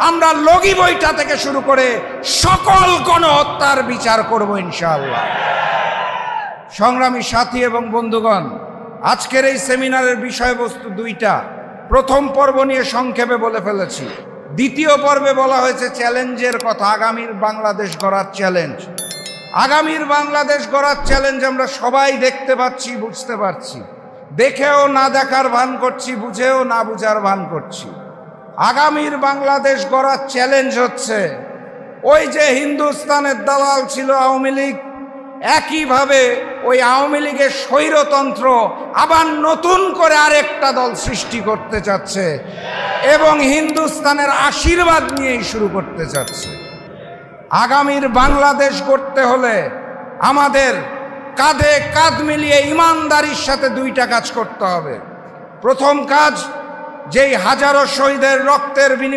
আমরা লগি বইটা থেকে শুরু করে সকল গণহত্যার বিচার করব ইনশাআল্লাহ। সংগ্রামী সাথী এবং বন্ধুগণ, আজকের এই সেমিনারের বিষয়বস্তু দুইটা। প্রথম পর্ব নিয়ে সংক্ষেপে বলে ফেলেছি। দ্বিতীয় পর্বে বলা হয়েছে চ্যালেঞ্জের কথা, আগামীর বাংলাদেশ গড়ার চ্যালেঞ্জ। আগামীর বাংলাদেশ গড়ার চ্যালেঞ্জ আমরা সবাই দেখতে পাচ্ছি, বুঝতে পারছি। দেখেও না দেখার ভান করছি, বুঝেও না বুঝার ভান করছি। আগামীর বাংলাদেশ গড়ার চ্যালেঞ্জ হচ্ছে ওই যে হিন্দুস্তানের দালাল ছিল আওয়ামী লীগ, একইভাবে ওই আওয়ামী লীগের স্বৈরতন্ত্র আবার নতুন করে আরেকটা দল সৃষ্টি করতে চাচ্ছে এবং হিন্দুস্তানের আশীর্বাদ নিয়েই শুরু করতে চাচ্ছে। আগামীর বাংলাদেশ গড়তে হলে আমাদের কাঁধে কাঁধ মিলিয়ে ইমানদারির সাথে দুইটা কাজ করতে হবে। প্রথম কাজ, যেই হাজারো শহীদের রক্তের বিনিময়ে